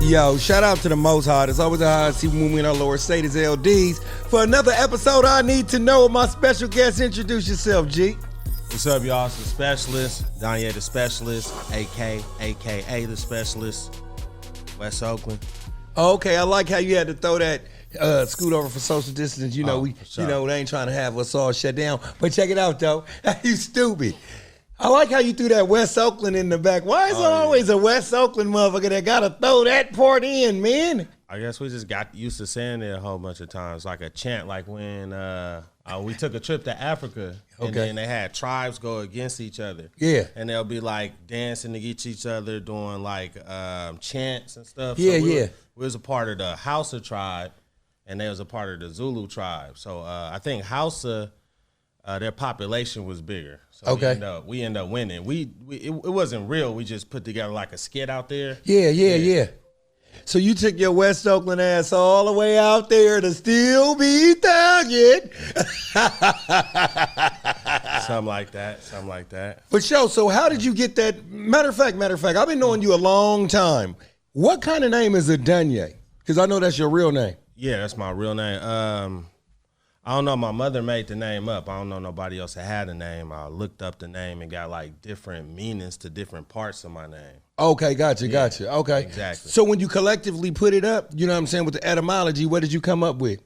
Yo, shout out to the Most High. It's always a high to see when we in our lower state is L-Deez. For another episode, I need to know my special guest. Introduce yourself, G. What's up, y'all? It's the Specialist, Dunyae the Specialist, AKA the Specialist, West Oakland. Okay, I like how you had to throw that scoot over for social distance. You know, they ain't trying to have us all shut down. But check it out, though. You stupid. I like how you threw that West Oakland in the back. Why is it always a West Oakland motherfucker that got to throw that part in, man? I guess we just got used to saying it a whole bunch of times, like a chant, like when we took a trip to Africa, and then they had tribes go against each other. Yeah. And they'll be like dancing against each other, doing like chants and stuff. Yeah, so we was a part of the Hausa tribe, and they was a part of the Zulu tribe. So I think Hausa, their population was bigger. So we end up winning. It wasn't real. We just put together like a skit out there. Yeah. So you took your West Oakland ass all the way out there to still be thugging. Something like that. For sure. So how did you get that? Matter of fact, I've been knowing you a long time. What kind of name is a Dunyae? Because I know that's your real name. Yeah, that's my real name. I don't know. My mother made the name up. I don't know nobody else that had a name. I looked up the name and got like different meanings to different parts of my name. Okay, gotcha. Okay. Exactly. So when you collectively put it up, you know what I'm saying, with the etymology, what did you come up with?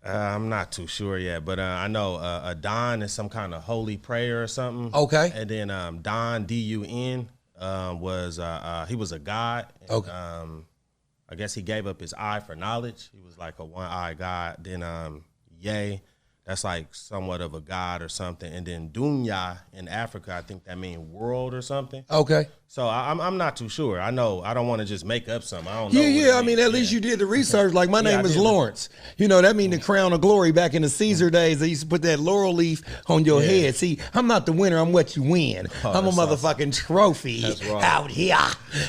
I'm not too sure yet, but I know a Don is some kind of holy prayer or something. Okay. And then Don, D-U-N, he was a god. And, okay. I guess he gave up his eye for knowledge. He was like a one-eyed god. Then Ye, that's like somewhat of a god or something. And then Dunyae in Africa, I think that means world or something. Okay. So I'm not too sure. I know I don't want to just make up something. I don't know. Yeah. I mean, at least you did the research. Like my name is Lawrence. You know, that means the crown of glory. Back in the Caesar days, they used to put that laurel leaf on your head. See, I'm not the winner. I'm what you win. I'm a motherfucking trophy out here.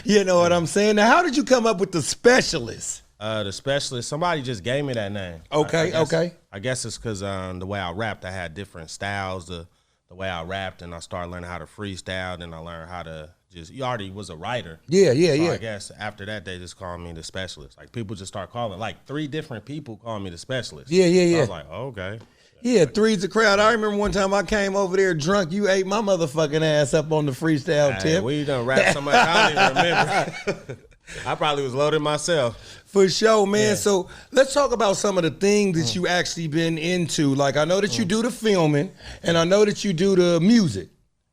You know what I'm saying? Now, how did you come up with the Specialist? The Specialist, somebody just gave me that name. Okay. I guess it's because the way I rapped, I had different styles. The way I rapped, and I started learning how to freestyle, and I learned how to you already was a writer. Yeah. I guess after that, they just called me the Specialist. Like, people just start calling, like 3 different people call me the Specialist. Yeah. I was like, oh, okay. Yeah, 3's a crowd. I remember one time I came over there drunk. You ate my motherfucking ass up on the freestyle tip. We done rap so much, I don't even remember. I probably was loaded myself. For sure, man. Yeah. So let's talk about some of the things that you actually been into. Like, I know that you do the filming, and I know that you do the music.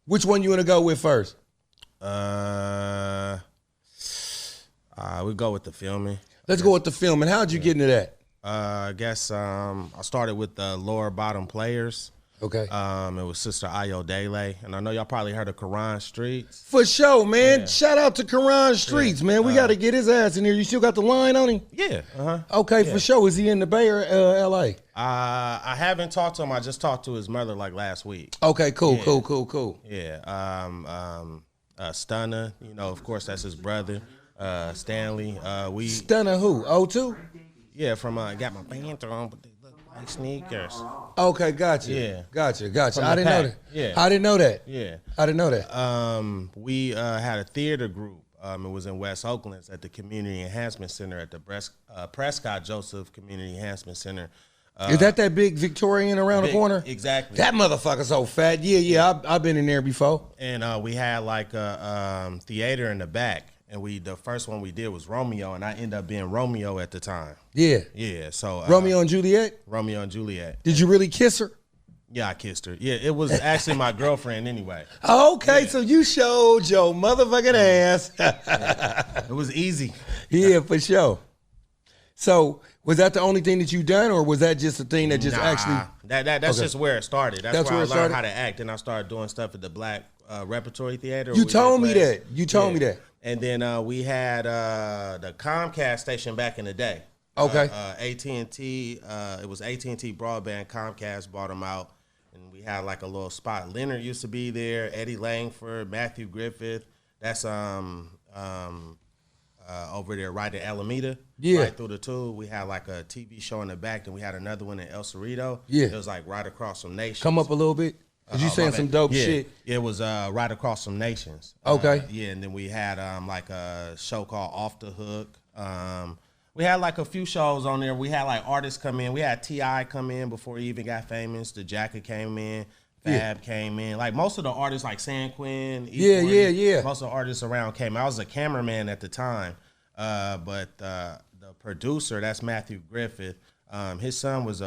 Which one you want to go with first? We go with the filming. Let's go with the filming. How'd you get into that? I guess I started with the lower bottom players. Okay. It was Sister Ayo Dele, and I know y'all probably heard of Quran Streets. For sure, man. Yeah. Shout out to Quran Streets, man. We got to get his ass in here. You still got the line on him? Yeah. Okay, for sure. Is he in the Bay or L.A.? I haven't talked to him. I just talked to his mother like last week. Okay, cool. Yeah. Stunner, you know, of course, that's his brother. Stanley. Stunner who? O2? Yeah, from got my band on, but they look like sneakers. Okay, gotcha. Yeah. Gotcha. I didn't know that. Yeah. I didn't know that. Yeah. I didn't know that. We had a theater group. It was in West Oakland at the Community Enhancement Center at the Prescott Joseph Community Enhancement Center. Is that big Victorian around the corner? Exactly. That motherfucker's so fat. Yeah. I've been in there before. And we had like a theater in the back. And the first one we did was Romeo, and I ended up being Romeo at the time. Yeah. So Romeo and Juliet. Romeo and Juliet. Did you really kiss her? Yeah, I kissed her. Yeah, it was actually my girlfriend anyway. Okay, yeah. So you showed your motherfucking ass. It was easy. Yeah, for sure. So was that the only thing that you done, or was that just a thing that just actually? That's just where it started. That's where I learned how to act, and I started doing stuff at the Black Repertory Theater. You told me that. Told me that. And then we had the Comcast station back in the day. Okay. AT&T. It was AT&T Broadband. Comcast bought them out, and we had like a little spot. Leonard used to be there. Eddie Langford, Matthew Griffith. That's over there right at Alameda. Yeah. Right through the two. We had like a TV show in the back, and we had another one in El Cerrito. Yeah. It was like right across from Nation. Come up a little bit. Cause you saying some dope shit. It was Right Across from Nations. Okay. Yeah, and then we had like a show called Off the Hook. We had like a few shows on there. We had like artists come in. We had T.I. come in before he even got famous. The Jacket came in. Fab came in. Like most of the artists like San Quinn. Yeah. Most of the artists around came. I was a cameraman at the time. But the producer, that's Matthew Griffith. His son was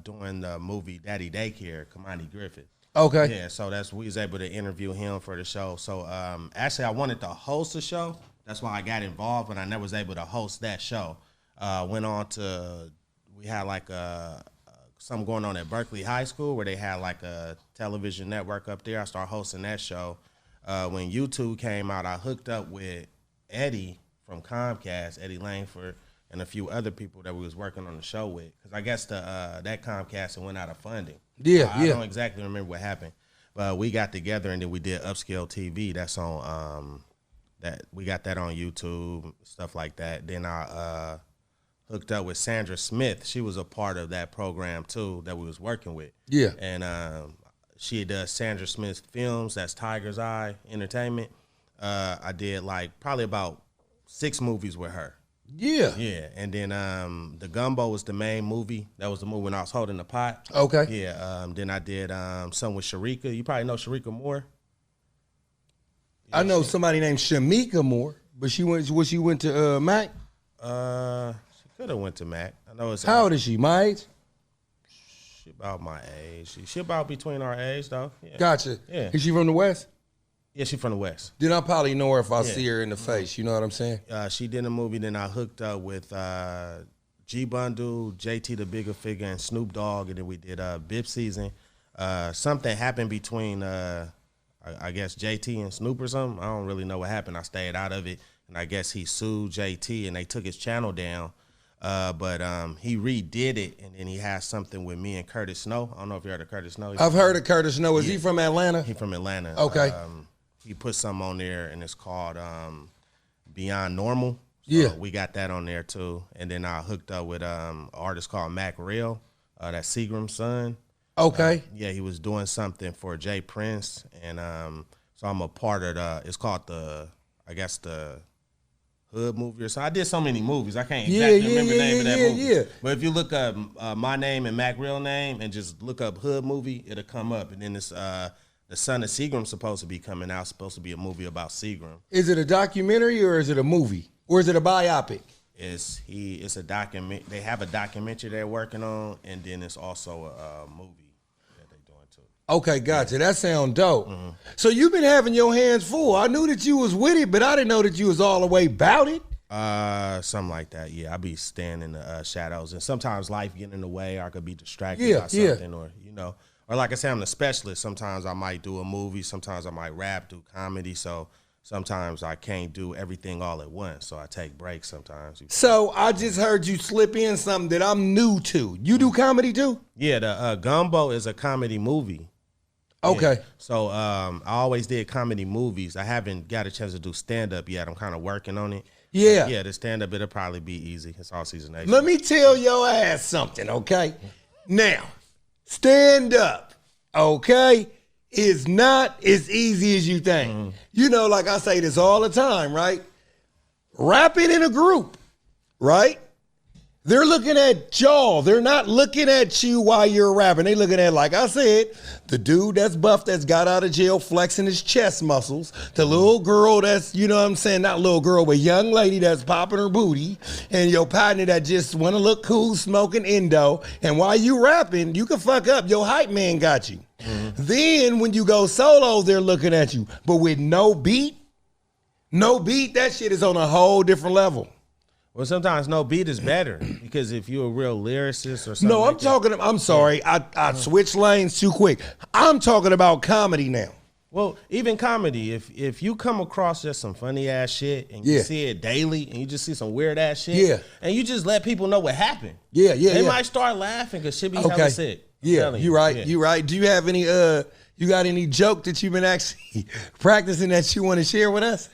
doing the movie Daddy Daycare, Kamani Griffith. Okay. Yeah, so we was able to interview him for the show. So actually, I wanted to host the show. That's why I got involved, but I never was able to host that show. Went on to, we had like something going on at Berkeley High School where they had like a television network up there. I started hosting that show. When YouTube came out, I hooked up with Eddie from Comcast, Eddie Langford, and a few other people that we was working on the show with. Because I guess that Comcast went out of funding. I don't exactly remember what happened. But we got together and then we did Upscale TV. That's on, that we got that on YouTube, stuff like that. Then I hooked up with Sandra Smith. She was a part of that program too that we was working with. Yeah. And she does Sandra Smith Films. That's Tiger's Eye Entertainment. I did like probably about 6 movies with her. Yeah. Yeah. And then The Gumbo was the main movie. That was the movie when I was holding the pot. Okay. Yeah. Then I did something with Sharika. You probably know Sharika Moore. Yeah, I know somebody named Shamika Moore, but she went to Mac? She could have went to Mac. I know it's How old is she? My age? She about my age. She about between our age though. Yeah. Gotcha. Yeah. Is she from the West? Yeah, she from the West. Then I probably know her if I see her in the face. You know what I'm saying? She did a movie. Then I hooked up with G Bundle, JT the Bigger Figure, and Snoop Dogg. And then we did Bip Season. Something happened between, I guess, JT and Snoop or something. I don't really know what happened. I stayed out of it. And I guess he sued JT and they took his channel down. But he redid it. And then he has something with me and Curtis Snow. I don't know if you heard of Curtis Snow. I've heard of Curtis Snow. Is he from Atlanta? He from Atlanta. Okay. He put something on there, and it's called Beyond Normal. So we got that on there, too. And then I hooked up with an artist called Mac Real, that's Seagram's son. Okay. Yeah, he was doing something for Jay Prince. And so I'm a part of it's called the Hood movie or so. I did so many movies. I can't exactly remember the name of that movie. Yeah. But if you look up my name and Mac Real name and just look up Hood movie, it'll come up. And then it's the son of Seagram's supposed to be coming out, supposed to be a movie about Seagram. Is it a documentary or is it a movie? Or is it a biopic? It's a document. They have a documentary they're working on, and then it's also a movie that they're doing too. Okay, gotcha. Yeah. That sounds dope. Mm-hmm. So you've been having your hands full. I knew that you was with it, but I didn't know that you was all the way about it. Something like that. Yeah, I be staying in the shadows, and sometimes life getting in the way. Or I could be distracted by something, or or like I said, I'm the specialist. Sometimes I might do a movie. Sometimes I might rap, do comedy. So sometimes I can't do everything all at once. So I take breaks sometimes. So I just heard you slip in something that I'm new to. You do comedy too? Yeah, the Gumbo is a comedy movie. Okay. Yeah. So I always did comedy movies. I haven't got a chance to do stand-up yet. I'm kind of working on it. Yeah. Yeah, the stand-up, it'll probably be easy. It's all season 8. Let me tell your ass something, okay? Now, stand up, okay, is not as easy as you think. Mm-hmm. You know, like I say this all the time, right? Rapping in a group, right? They're looking at y'all. They're not looking at you while you're rapping. They looking at, like I said, the dude that's buff that's got out of jail flexing his chest muscles, the little girl that's, you know what I'm saying, not little girl, but young lady that's popping her booty, and your partner that just want to look cool smoking Indo. And while you rapping, you can fuck up. Your hype man got you. Mm-hmm. Then when you go solo, they're looking at you. But with no beat, that shit is on a whole different level. Well, sometimes no beat is better because if you're a real lyricist or something. No, I'm sorry. I switched lanes too quick. I'm talking about comedy now. Well, even comedy, if you come across just some funny ass shit and you see it daily and you just see some weird ass shit and you just let people know what happened. They might start laughing because shit be hella sick. You right. You right. Do you have any you got any joke that you've been actually practicing that you want to share with us?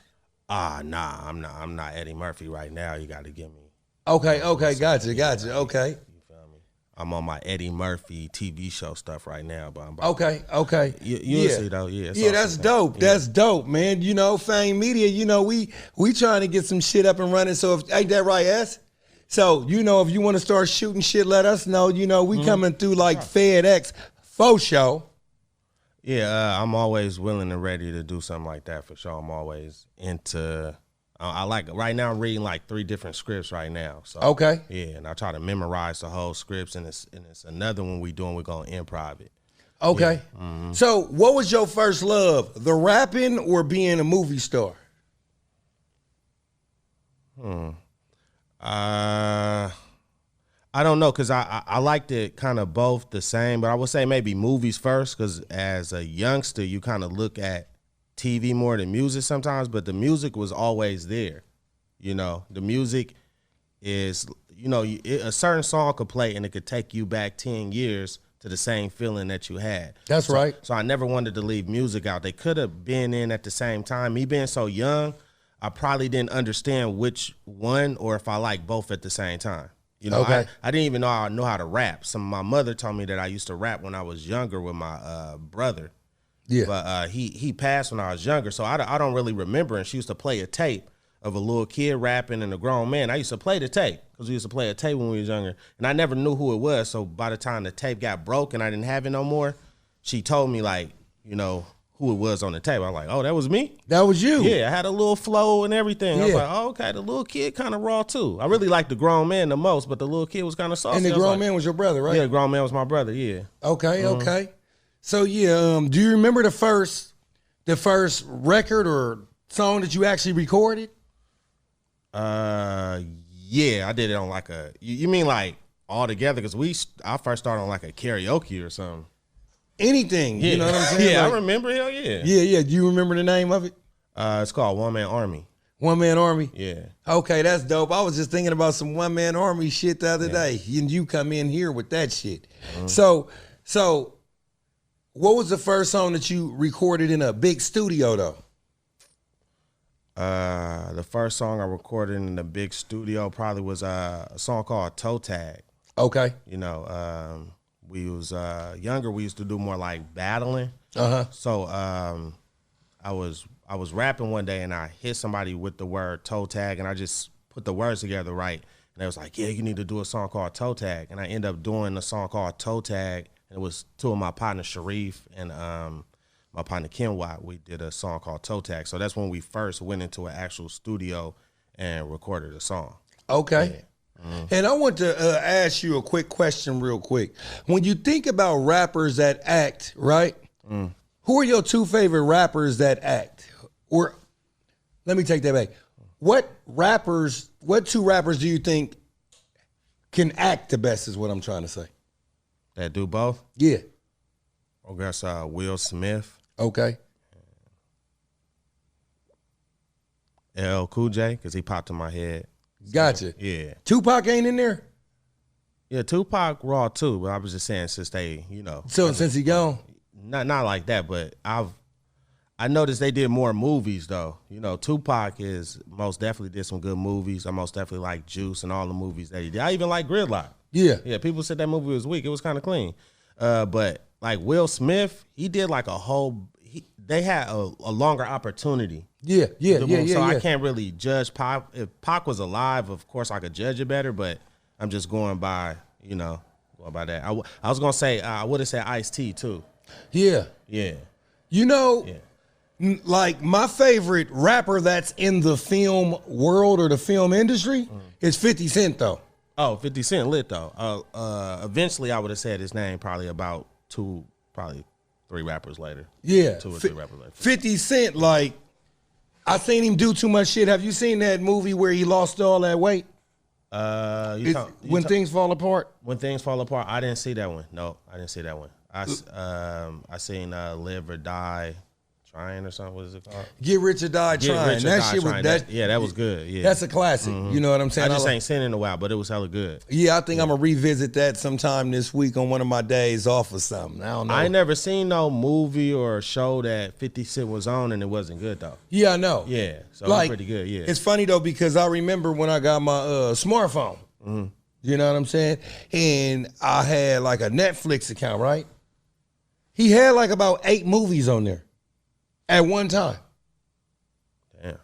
Nah, I'm not Eddie Murphy right now. You got to give me. Okay, gotcha. Okay. You feel me? I'm on my Eddie Murphy TV show stuff right now, but I'm okay. You'll see though, yeah. That's dope. Yeah. That's dope, man. You know, Fame Media. You know, we trying to get some shit up and running. So ain't that right, S? So you know, if you want to start shooting shit, let us know. You know, we coming through like FedEx for show. Yeah, I'm always willing and ready to do something like that for sure. I'm always into. I like right now. I'm reading like 3 different scripts right now. So okay, yeah, and I try to memorize the whole scripts, and it's another one we're gonna improv it. Okay, yeah. So what was your first love, the rapping or being a movie star? I don't know, because I liked it kind of both the same, but I would say maybe movies first, because as a youngster you kind of look at TV more than music sometimes, but the music was always there. You know, the music is, you know, a certain song could play and it could take you back 10 years to the same feeling that you had. That's right. So I never wanted to leave music out. They could have been in at the same time. Me being so young, I probably didn't understand which one or if I like both at the same time. You know, okay. I didn't even know I know how to rap. My mother told me that I used to rap when I was younger with my brother. Yeah, but he passed when I was younger, so I don't really remember. And she used to play a tape of a little kid rapping and a grown man. I used to play the tape because we used to play a tape when we was younger, and I never knew who it was. So by the time the tape got broke and I didn't have it no more, she told me, like, you know, who it was on the tape. I was like, oh, that was me? That was you? Yeah, I had a little flow and everything. Yeah. I was like, oh, okay, the little kid kind of raw too. I really liked the grown man the most, but the little kid was kind of saucy. And the grown man was your brother, right? Yeah, the grown man was my brother, yeah. Okay, okay. So yeah, do you remember the first record or song that you actually recorded? Yeah, I did it on like a. You mean like all together? Because I first started on like a karaoke or something. Anything, yeah. You know what I'm saying? Yeah, like, I remember. Hell yeah. Yeah. Do you remember the name of it? It's called One Man Army. One Man Army. Yeah. Okay, that's dope. I was just thinking about some One Man Army shit the other day, and you come in here with that shit. So. What was the first song that you recorded in a big studio, though? The first song I recorded in a big studio probably was a song called Toe Tag. Okay. You know, we was younger. We used to do more like battling. So I was rapping one day and I hit somebody with the word toe tag, and I just put the words together right. And they was like, yeah, you need to do a song called Toe Tag. And I ended up doing a song called Toe Tag. It was 2 of my partners, Sharif and my partner Ken Watt. We did a song called Toe Tag. So that's when we first went into an actual studio and recorded a song. Okay. Yeah. And I want to ask you a quick question real quick. When you think about rappers that act, right, who are your 2 favorite rappers that act? Or let me take that back. What 2 rappers do you think can act the best is what I'm trying to say? That do both? Yeah. I guess Will Smith. Okay. LL Cool J, because he popped in my head. Gotcha. Yeah. Tupac ain't in there? Yeah, Tupac raw too, but I was just saying since they, you know. So since he gone? Not like that, but I noticed they did more movies though. You know, Tupac is most definitely did some good movies. I most definitely like Juice and all the movies that he did. I even like Gridlock. Yeah. Yeah, people said that movie was weak. It was kind of clean. But like Will Smith, he did like a whole, they had a longer opportunity. Yeah. So I can't really judge Pac. If Pac was alive, of course I could judge it better, but I'm just going by, you know, going by that. I was going to say, I would have said Ice-T too. Yeah. Yeah. You know, like my favorite rapper that's in the film world or the film industry is 50 Cent though. Oh, 50 Cent lit though. Eventually I would have said his name probably about 3 rappers later. Yeah. 2 or 3 rappers later. 50 Cent, like, I seen him do too much shit. Have you seen that movie where he lost all that weight? When Things Fall Apart? When Things Fall Apart, I didn't see that one. No, I didn't see that one. I seen Live or Die Trying or something. What is it called? Get Rich or Die Trying. That shit was that. Yeah, that was good. Yeah, that's a classic. You know what I'm saying? I just ain't seen it in a while, but it was hella good. Yeah, I think I'm gonna revisit that sometime this week on one of my days off or something. I don't know. I ain't never seen no movie or show that 50 Cent was on and it wasn't good though. Yeah, I know. Yeah, so like, it's pretty good. Yeah, it's funny though because I remember when I got my smartphone. You know what I'm saying? And I had like a Netflix account, right? He had like about 8 movies on there at one time. Damn.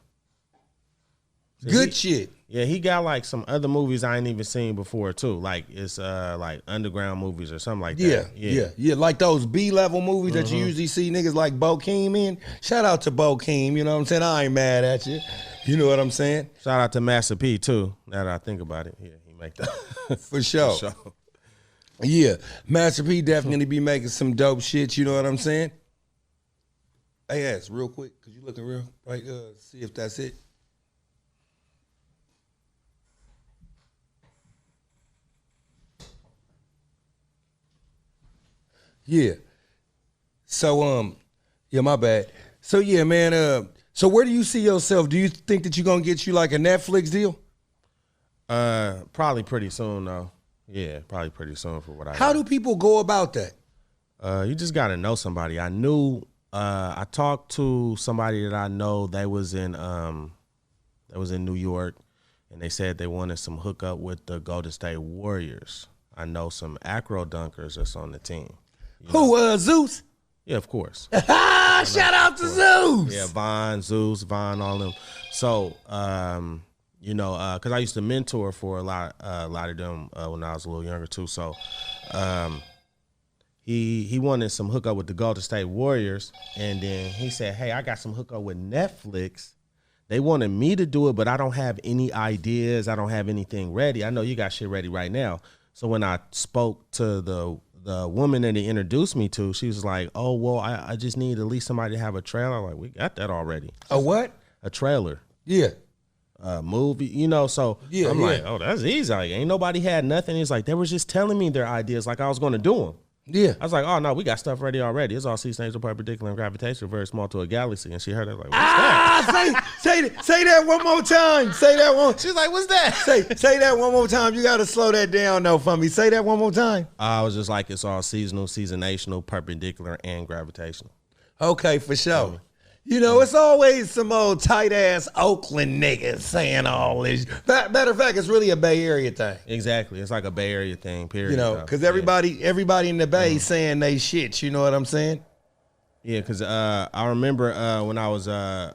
So Good shit. Yeah, he got like some other movies I ain't even seen before too. Like it's like underground movies or something like that. Yeah. Like those B-level movies that you usually see niggas like Bokeem in. Shout out to Bokeem, you know what I'm saying? I ain't mad at you. You know what I'm saying? Shout out to Master P too, now that I think about it. Yeah, he make that. For sure. For sure. Yeah, Master P definitely be making some dope shit, you know what I'm saying? Hey, ask real quick, cause you looking real right, see if that's it. Yeah. So yeah, my bad. So yeah, man, so where do you see yourself? Do you think that you're gonna get you like a Netflix deal? Probably pretty soon though. Yeah, probably pretty soon for what I How do people go about that? You just gotta know somebody. I talked to somebody that I know. They was in New York, and they said they wanted some hookup with the Golden State Warriors. I know some acro dunkers that's on the team. Who, Zeus? Yeah, of course. Shout out to Zeus. Yeah, Von, Zeus, Von, all them. So, you know, because I used to mentor for a lot of them when I was a little younger too. So, he wanted some hookup with the Golden State Warriors, and then he said, "Hey, I got some hookup with Netflix. They wanted me to do it, but I don't have any ideas. I don't have anything ready. I know you got shit ready right now." So when I spoke to the woman that he introduced me to, she was like, "Oh, well, I just need at least somebody to have a trailer." I'm like, we got that already. A what? A trailer. Yeah. Movie, you know, so yeah, I'm like, oh, that's easy. Like, ain't nobody had nothing. He's like, they were just telling me their ideas like I was going to do them. Yeah. I was like, oh, no, we got stuff ready already. It's all C-Stage, perpendicular, and gravitational, very small to a galaxy. And she heard it like, what's that? Say that one more time. Say that one. She's like, what's that? Say that one more time. You got to slow that down, though, for me. Say that one more time. I was just like, it's all seasonal, seasonational, perpendicular, and gravitational. Okay, for sure. You know, it's always some old tight-ass Oakland niggas saying all this. Matter of fact, it's really a Bay Area thing. Exactly. It's like a Bay Area thing, period. You know, because everybody in the Bay saying they shit, you know what I'm saying? Yeah, because I remember when I was, I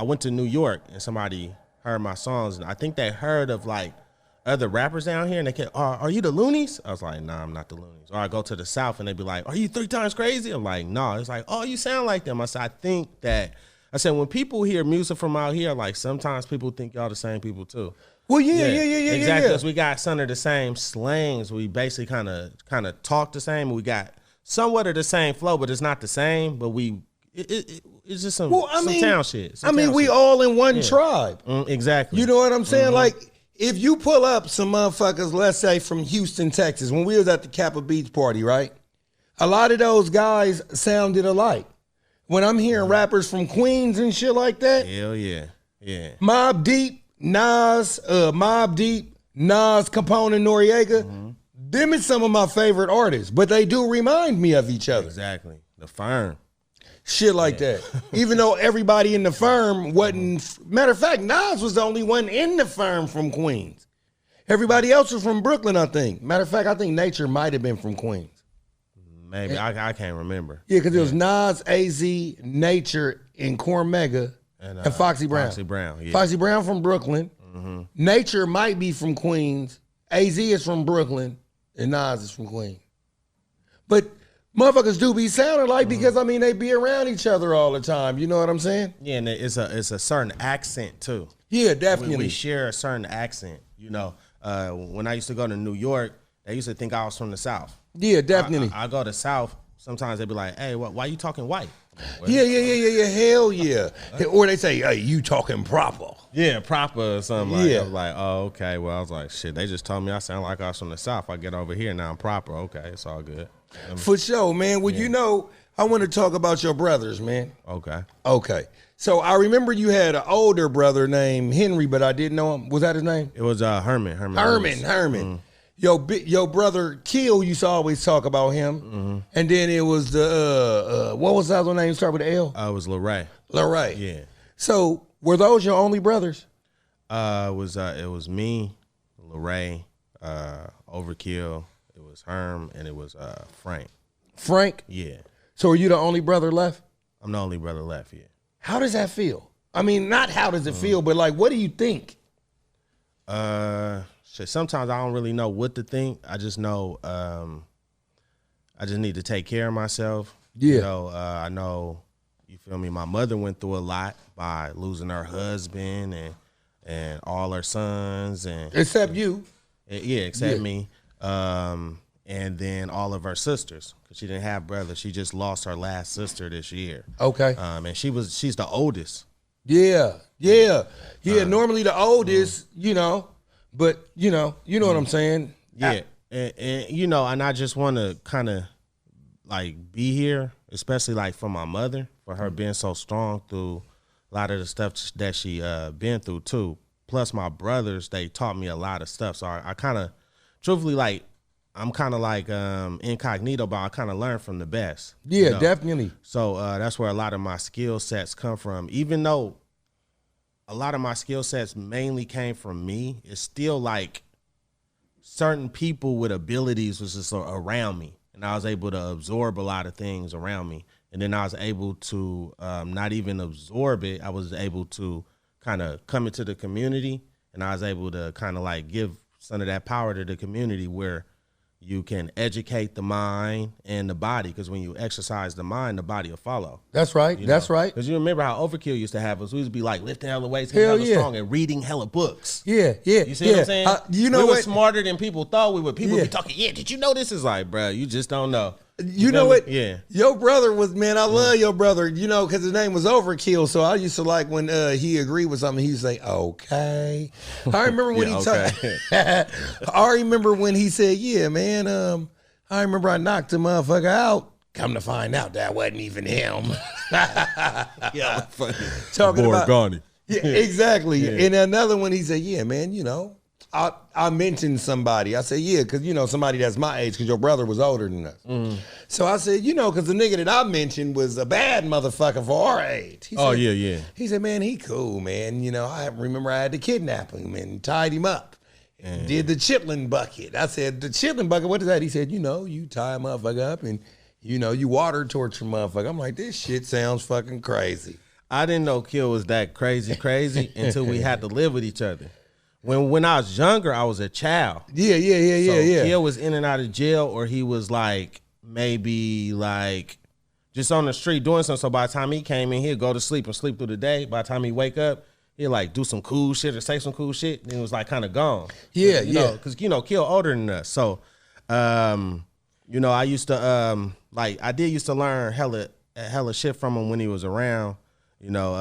went to New York, and somebody heard my songs, and I think they heard of, like, other rappers down here, and they kept, are you the Loonies? I was like, nah, I'm not the Loonies. Or I go to the South, and they be like, are you 3 times crazy? I'm like, no. It's like, oh, you sound like them. I said, I said, when people hear music from out here, like, sometimes people think y'all the same people too. Well, yeah. Exactly, because we got some of the same slangs. We basically kind of talk the same. We got somewhat of the same flow, but it's not the same. But it's just some town shit. We all in one tribe. Exactly. You know what I'm saying? Like, if you pull up some motherfuckers, let's say from Houston, Texas, when we was at the Kappa Beach party, right? A lot of those guys sounded alike. When I'm hearing rappers from Queens and shit like that. Hell yeah. Yeah. Mobb Deep, Nas, Capone, and Noriega. Them is some of my favorite artists, but they do remind me of each other. Exactly. The Firm. Shit like that. Even though everybody in the Firm wasn't. Matter of fact, Nas was the only one in the Firm from Queens. Everybody else was from Brooklyn, I think. Matter of fact, I think Nature might have been from Queens. Maybe. I can't remember. Yeah, because it was Nas, AZ, Nature, and Cormega, and Foxy Brown. Foxy Brown, yeah. Foxy Brown from Brooklyn. Nature might be from Queens. AZ is from Brooklyn, and Nas is from Queens. But motherfuckers do be sounding like, because, I mean, they be around each other all the time. You know what I'm saying? Yeah, and it's a certain accent, too. Yeah, definitely. We share a certain accent, you know. When I used to go to New York, they used to think I was from the South. Yeah, definitely. I go to South, sometimes they be like, hey, why you talking white? Yeah, hell yeah. Or they say, hey, you talking proper. Yeah, proper or something like that. I was like, oh, okay. Well, I was like, shit, they just told me I sound like I was from the South. I get over here, now I'm proper. Okay, it's all good. For sure, man. Well, you know, I want to talk about your brothers, man. Okay. So I remember you had an older brother named Henry, but I didn't know him. Was that his name? It was Herman. Herman. Your brother Kill used to always talk about him. And then it was the, what was the other name? Start with L? It was Leray. Yeah. So were those your only brothers? It was me, Lorray, Overkill. It was Herm, and it was Frank. Frank? Yeah. So are you the only brother left? I'm the only brother left, yeah. How does that feel? I mean, not how does it feel, but like, what do you think? Shit, sometimes I don't really know what to think. I just know I just need to take care of myself. Yeah. You know, I know, you feel me, my mother went through a lot by losing her husband and all her sons. Except you. Yeah, except me. And then all of her sisters, because she didn't have brothers. She just lost her last sister this year. Okay. And she's the oldest. Yeah. Normally the oldest, you know, but you know what I'm saying. Yeah, and you know, and I just want to kind of like be here, especially like for my mother, for her being so strong through a lot of the stuff that she been through too. Plus my brothers, they taught me a lot of stuff. So I kind of, truthfully, like, I'm kind of like incognito, but I kind of learn from the best. Yeah, you know? definitely. So that's where a lot of my skill sets come from. Even though a lot of my skill sets mainly came from me, it's still like certain people with abilities was just around me. And I was able to absorb a lot of things around me. And then I was able to not even absorb it. I was able to kind of come into the community, and I was able to kind of like give some of that power to the community where you can educate the mind and the body, because when you exercise the mind, the body will follow. That's right. That's right. Because you remember how Overkill used to have us. We used to be like lifting hella weights, hella strong, and reading hella books. Yeah. You see what I'm saying? You know we what? were smarter than people thought we were. People be talking, did you know this? Is like, bro, you just don't know. You know what? Yeah. Your brother was, man, I love your brother, you know, because his name was Overkill. So I used to like when he agreed with something, he'd say, okay. I remember when I remember when he said, yeah, man, I remember I knocked a motherfucker out. Come to find out that wasn't even him. Yeah, funny. Talking Borgani. Yeah, exactly. Yeah. And another one, he said, yeah, man, you know, I mentioned somebody. I said, yeah, because, you know, somebody that's my age, because your brother was older than us. So I said, you know, because the nigga that I mentioned was a bad motherfucker for our age. He said, yeah. He said, man, he cool, man. You know, I remember I had to kidnap him and tied him up. Did the chitlin bucket. I said, the chitlin bucket, what is that? He said, you know, you tie a motherfucker up and, you know, you water torture motherfucker. I'm like, this shit sounds fucking crazy. I didn't know Kill was that crazy until we had to live with each other. When I was younger, I was a child. Yeah. Kill was in and out of jail, or he was like maybe like just on the street doing something. So by the time he came in, he'd go to sleep and sleep through the day. By the time he wake up, he'd like do some cool shit or say some cool shit. And it was like kind of gone. Yeah, because you know, Kill older than us. So, you know, I used to I did used to learn hella shit from him when he was around. You know,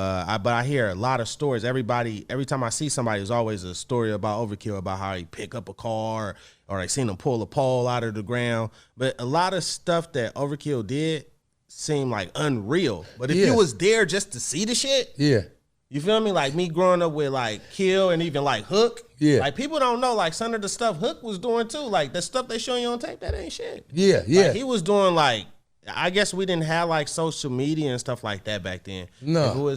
but I hear a lot of stories. Every time I see somebody, there's always a story about Overkill, about how he pick up a car or I seen him pull a pole out of the ground. But a lot of stuff that Overkill did seemed like unreal. But if you was there just to see the shit, you feel me? Like me growing up with like Kill and even like Hook, like people don't know like some of the stuff Hook was doing too. Like the stuff they showing you on tape, that ain't shit. Like, he was doing like, I guess we didn't have like social media and stuff like that back then. No.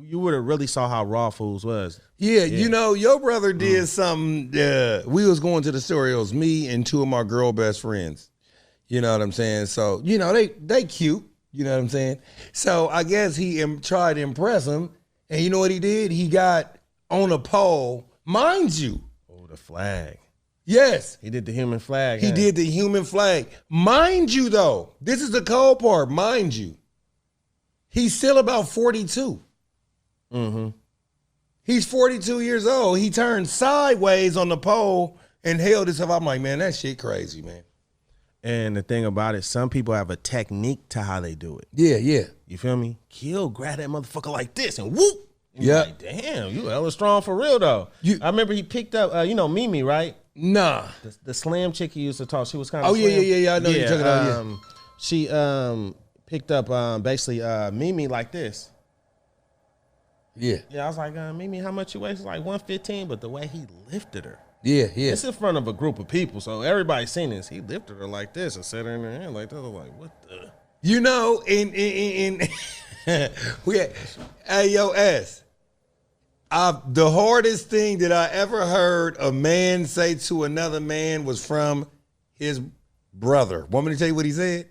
You would have really saw how Raw Fools was. Yeah, you know, your brother did something. We was going to the store. It was me and two of my girl best friends. You know what I'm saying? So, you know, they cute. You know what I'm saying? So I guess he tried to impress them. And you know what he did? He got on a pole, mind you. Oh, the flag. Yes. He did the human flag. He did the human flag. Mind you, though, this is the cold part, mind you. He's still about 42. He's 42 years old. He turned sideways on the pole and held himself. I'm like, man, that shit crazy, man. And the thing about it, some people have a technique to how they do it. Yeah. You feel me? Kill, grab that motherfucker like this and whoop. Yeah. Like, damn, you hella strong for real, though. I remember he picked up, you know, Mimi, right? Nah. The slam chick he used to talk. She was kind of slam. Yeah. I know you're talking about. She picked up basically Mimi like this. Yeah. Yeah, I was like, Mimi, how much you weigh? She's like 115, but the way he lifted her. Yeah. It's in front of a group of people, so everybody's seen this. He lifted her like this and set her in her hand like that. I was like, what the? You know, in hey, yo, S. The hardest thing that I ever heard a man say to another man was from his brother. Want me to tell you what he said?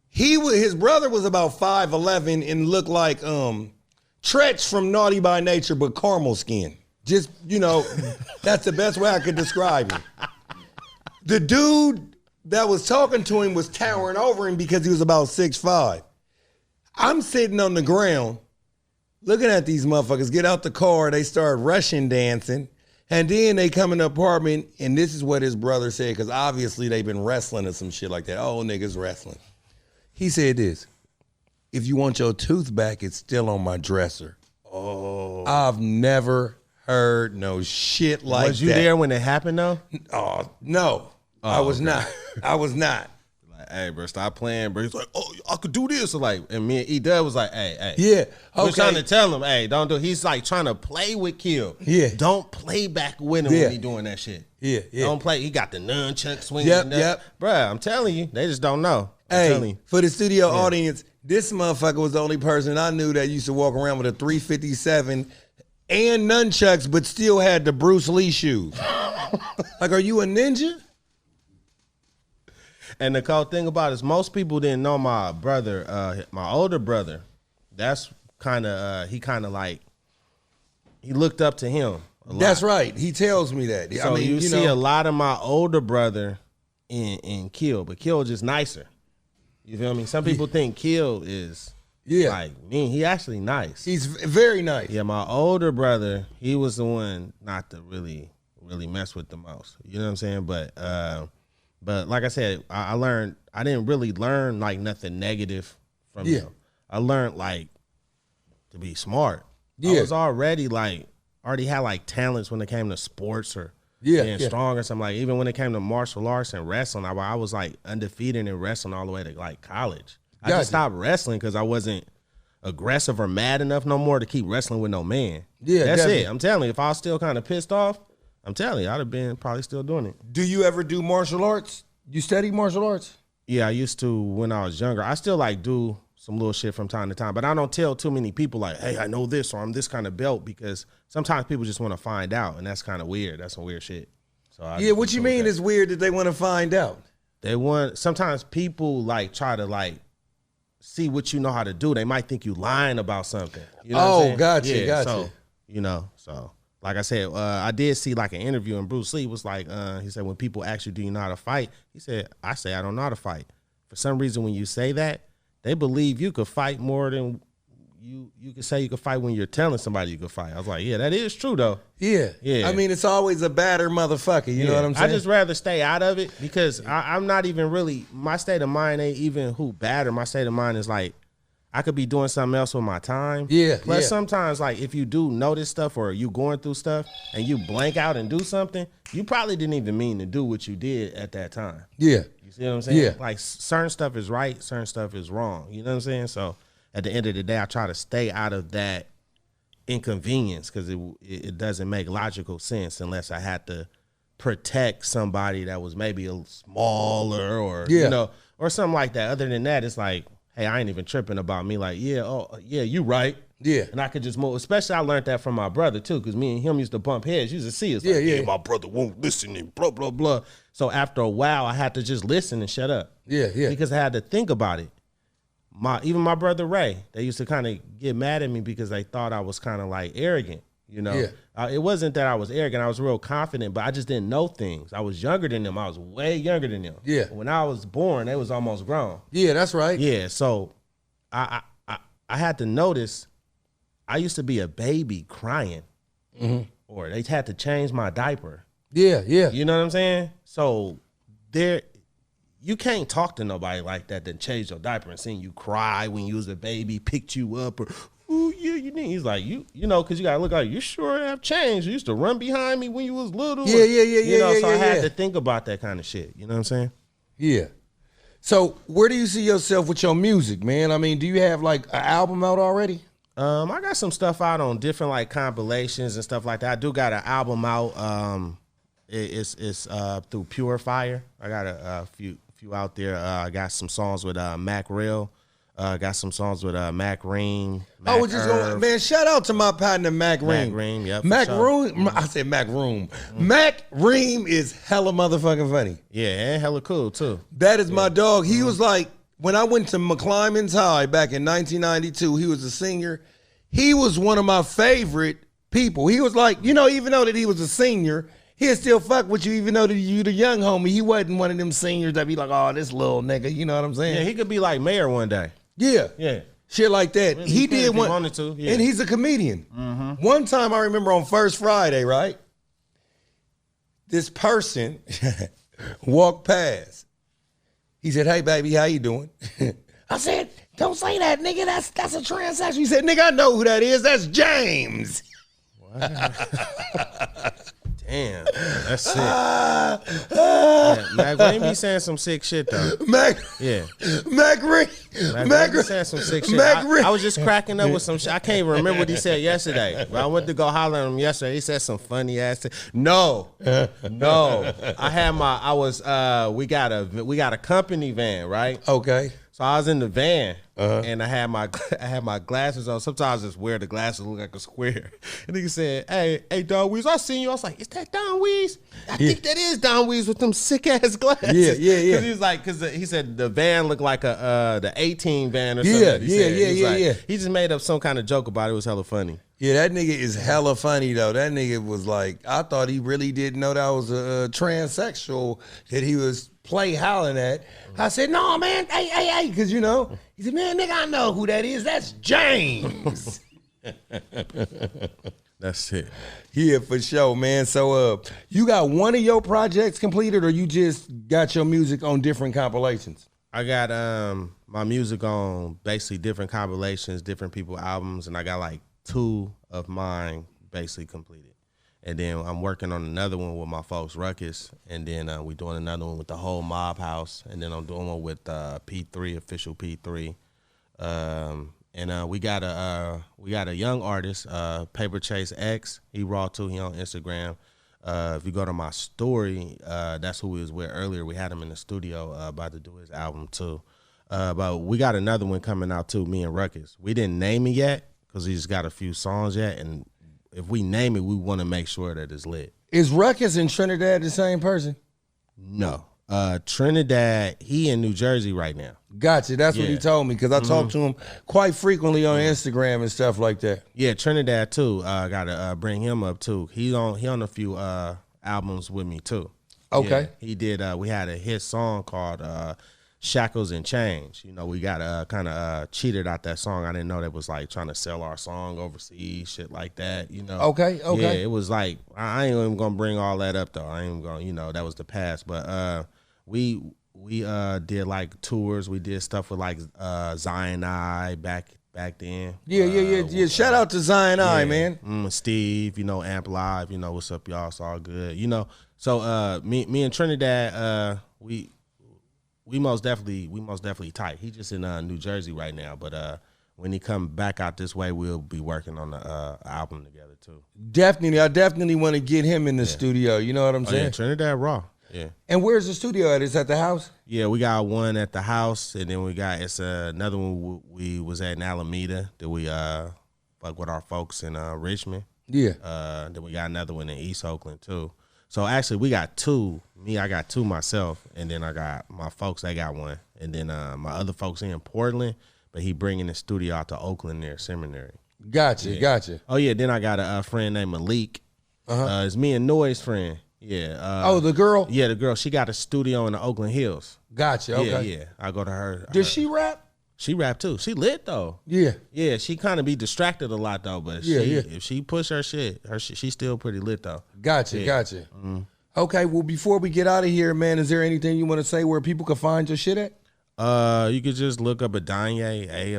His brother was about 5'11" and looked like Tretch from Naughty by Nature, but caramel skin. Just, that's the best way I could describe him. The dude that was talking to him was towering over him because he was about 6'5". I'm sitting on the ground looking at these motherfuckers get out the car. They start Russian dancing. And then they come in the apartment, and this is what his brother said, because obviously they've been wrestling or some shit like that. Oh, niggas wrestling. He said this: if you want your tooth back, it's still on my dresser. Oh. I've never heard no shit like that. Was you there when it happened, though? Oh, no. I was not. I was not. Like, hey, bro, stop playing, bro. He's like, oh, I could do this. So like, and me and E-Dub was like, hey. Yeah, okay. We're trying to tell him, hey, don't do it. He's like trying to play with Kill. Yeah. Don't play back with him when he doing that shit. Yeah. Don't play. He got the nunchuck swinging. Yep. Bruh, I'm telling you, they just don't know. Hey, for the studio audience, this motherfucker was the only person I knew that used to walk around with a 357 and nunchucks, but still had the Bruce Lee shoes. Like, are you a ninja? And the cool thing about it is most people didn't know my brother, my older brother. That's kind of, he kind of like, he looked up to him a lot. That's right. He tells me that. So I mean, you see a lot of my older brother in Kill, but Kill just nicer. You feel me? Some people think Kill is like mean. He actually nice. He's very nice. Yeah, my older brother, he was the one not to really mess with the most. You know what I'm saying? But like I said, I learned, I didn't really learn like nothing negative from him. I learned like to be smart. I was already had like talents when it came to sports or being strong or something. Like even when it came to martial arts and wrestling, I was like undefeated in wrestling all the way to like college. I just stopped wrestling because I wasn't aggressive or mad enough no more to keep wrestling with no man. Yeah, that's it. I'm telling you, if I was still kind of pissed off, I'm telling you, I'd have been probably still doing it. Do you ever do martial arts? You study martial arts? Yeah, I used to when I was younger. I still like do some little shit from time to time, but I don't tell too many people like, hey, I know this or I'm this kind of belt, because sometimes people just want to find out, and that's kind of weird. That's some weird shit. So what you mean is weird that they want to find out? Sometimes people like try to like see what you know how to do. They might think you lying about something. You know what I'm saying? Gotcha. So, like I said, I did see like an interview, and Bruce Lee was like, he said, when people ask you, do you know how to fight? He said, I say I don't know how to fight. For some reason, when you say that, they believe you could fight more than you could say you could fight when you're telling somebody you could fight. I was like, yeah, that is true though. Yeah. I mean, it's always a batter motherfucker. You know what I'm saying? I just rather stay out of it because I'm not even really, my state of mind ain't even who batter. My state of mind is like, I could be doing something else with my time. Plus sometimes like if you do notice stuff or you going through stuff and you blank out and do something, you probably didn't even mean to do what you did at that time. You see what I'm saying? Like certain stuff is right, certain stuff is wrong. You know what I'm saying? So at the end of the day, I try to stay out of that inconvenience because it doesn't make logical sense unless I had to protect somebody that was maybe a smaller or you know, or something like that. Other than that, it's like, hey, I ain't even tripping about me. Like, you right. And I could just move. Especially I learned that from my brother too, because me and him used to bump heads. You used to see us like, my brother won't listen and blah, blah, blah. So after a while, I had to just listen and shut up. Because I had to think about it. Even my brother Ray, they used to kind of get mad at me because they thought I was kind of like arrogant, you know. It wasn't that I was arrogant. I was real confident, but I just didn't know things. I was younger than them. I was way younger than them. When I was born, they was almost grown. That's right. So I had to notice I used to be a baby crying, or they had to change my diaper. You know what I'm saying? So you can't talk to nobody like that change your diaper and seeing you cry when you was a baby, picked you up, or you need. He's like, you know, because you gotta look like you sure have changed. You used to run behind me when you was little. You know, so I had to think about that kind of shit. You know what I'm saying? So where do you see yourself with your music, man? I mean, do you have like an album out already? I got some stuff out on different like compilations and stuff like that. I do got an album out. It's through Pure Fire. I got a few out there. I got some songs with Mac Rail. Got some songs with Mac Ream. I was just going, man, shout out to my partner, Mac Ream. Mac Ream, yep. Mac Ream, I said Mac Ream. Mac Ream is hella motherfucking funny. Yeah, and hella cool, too. That is my dog. He was like, when I went to McClymonds High back in 1992, he was a senior. He was one of my favorite people. He was like, you know, even though that he was a senior, he'll still fuck with you, even though that you the young homie. He wasn't one of them seniors that be like, oh, this little nigga. You know what I'm saying? Yeah, he could be like mayor one day. Yeah. Yeah. Shit like that. Well, he did one. Wanted to, yeah. And he's a comedian. One time I remember on First Friday, right? This person walked past. He said, hey, baby, how you doing? I said, don't say that, nigga. That's a transaction. He said, nigga, I know who that is. That's James. Damn, that's sick. Yeah, Mac Ream be saying some sick shit though. Mac Ream saying some sick shit. I was just cracking up with some shit. I can't even remember what he said yesterday. But I went to go holler at him yesterday. He said some funny ass thing. No. We got a company van, right? Okay. So I was in the van and I had my glasses on. Sometimes I just wear the glasses, look like a square. And he said, "Hey, Dunyae, I seen you." I was like, "Is that Dunyae? I think that is Dunyae with them sick ass glasses." Yeah. Because he was like, he said the van looked like the 18 van or something. Yeah. He just made up some kind of joke about it. It was hella funny. Yeah, that nigga is hella funny though. That nigga was like, I thought he really didn't know that I was a transsexual that he was play howling at. I said, no, man, hey, because you know, he said, man, nigga, I know who that is. That's James. That's it. Yeah, for sure, man. So you got one of your projects completed or you just got your music on different compilations? I got my music on basically different compilations, different people albums, and I got like 2 of mine basically completed. And then I'm working on another one with my folks, Ruckus. And then we're doing another one with the whole Mob House. And then I'm doing one with P3, official P3. And we got a young artist, Paper Chase X. He raw too. He on Instagram. If you go to my story, that's who we was with earlier. We had him in the studio about to do his album too. But we got another one coming out too, me and Ruckus. We didn't name it yet because he just got a few songs yet. And if we name it, we want to make sure that it's lit. Is Ruckus and Trinidad the same person? No. Trinidad, he in New Jersey right now. Gotcha. That's what he told me because I talk to him quite frequently on Instagram and stuff like that. Yeah, Trinidad too. Got to bring him up too. He on a few albums with me too. Okay. Yeah, he did. We had a hit song called Shackles and Change. You know, we got kind of cheated out that song. I didn't know that was like trying to sell our song overseas, shit like that, you know. Okay. Yeah, it was like, I ain't even gonna bring all that up though. I ain't gonna, you know, that was the past. But we did like tours. We did stuff with like Zion I back then. Yeah. Shout out to Zion I, man. Steve, you know, Amp Live, you know, what's up, y'all? It's all good, you know. So me and Trinidad, we most definitely tight. He just in New Jersey right now, but when he come back out this way, we'll be working on the album together too. Definitely, I definitely want to get him in the studio. You know what I'm saying? Yeah, Trinidad Raw. Yeah. And where's the studio at? Is at the house? Yeah, we got one at the house, and then we got another one we was at in Alameda that we fuck with our folks in Richmond. Yeah. Then we got another one in East Oakland too. So actually, we got 2. I got 2 myself, and then I got my folks. They got 1, and then my other folks in Portland, but he bringing the studio out to Oakland there, Seminary. Gotcha. Oh yeah, then I got a friend named Malik. It's me and Noy's friend. Yeah. The girl. Yeah, the girl. She got a studio in the Oakland Hills. Gotcha. Okay. Yeah. I go to her. Does she rap? She rap too. She lit though. Yeah. Yeah, she kind of be distracted a lot though, but if she push her shit, she's still pretty lit though. Gotcha. Okay, well, before we get out of here, man, is there anything you want to say where people can find your shit at? You could just look up a Dunyae, A''Dunyae,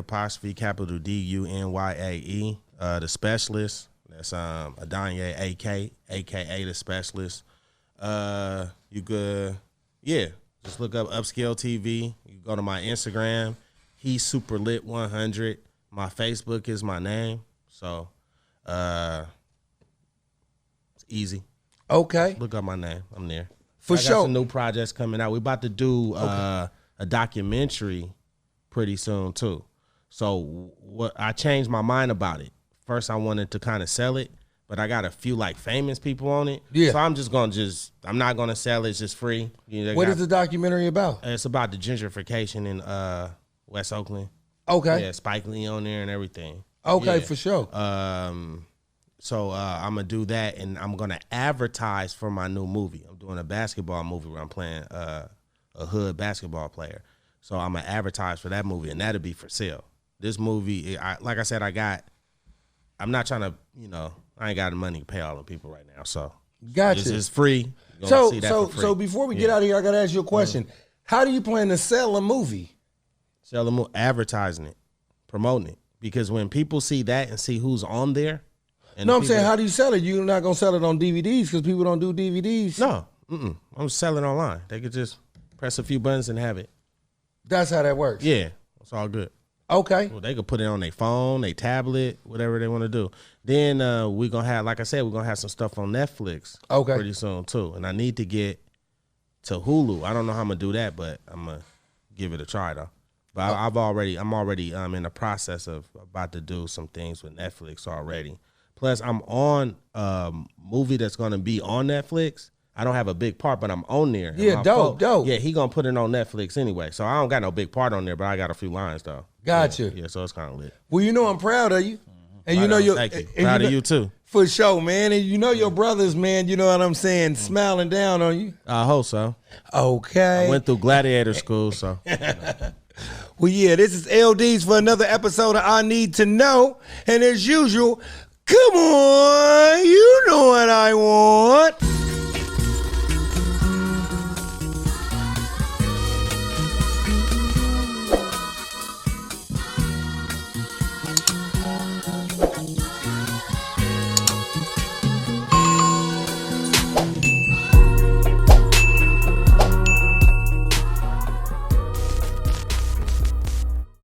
the specialist. That's a Dunyae aka the specialist. You could just look up Upscale TV. You go to my Instagram. He's super lit 100. My Facebook is my name. So it's easy. Okay. Look up my name. I'm there. For I got sure. some new projects coming out. We're about to do a documentary pretty soon too. So what I changed my mind about it. First, I wanted to kind of sell it, but I got a few like famous people on it. Yeah. So I'm not gonna sell it. It's just free. What is the documentary about? It's about the gentrification in West Oakland. Okay. Yeah, Spike Lee on there and everything. Okay, for sure. So I'm gonna do that, and I'm gonna advertise for my new movie. I'm doing a basketball movie where I'm playing a hood basketball player. So I'm gonna advertise for that movie, and that'll be for sale. This movie, like I said, I'm not trying to, I ain't got the money to pay all the people right now. So gotcha. It's free. So before we get out of here, I gotta ask you a question. How do you plan to sell a movie? Sell a movie, advertising it, promoting it. Because when people see that and see who's on there. I'm saying, how do you sell it? You're not going to sell it on DVDs because people don't do DVDs? No. I'm selling online. They could just press a few buttons and have it. That's how that works? Yeah. It's all good. Okay. Well, they could put it on their phone, their tablet, whatever they want to do. Then we're going to have, like I said, we're going to have some stuff on Netflix pretty soon too. And I need to get to Hulu. I don't know how I'm going to do that, but I'm going to give it a try though. But I'm already in the process of about to do some things with Netflix already. Plus, I'm on a movie that's going to be on Netflix. I don't have a big part, but I'm on there. Yeah, dope. Yeah, he going to put it on Netflix anyway. So I don't got no big part on there, but I got a few lines, though. Gotcha. Yeah, so it's kind of lit. Well, I'm proud of you. And thank you. Proud of you, too. For sure, man. And your brothers, man, you know what I'm saying, smiling down on you. I hope so. Okay. I went through gladiator school, so. Well, yeah, this is L-Deez for another episode of I Need to Know. And as usual, come on.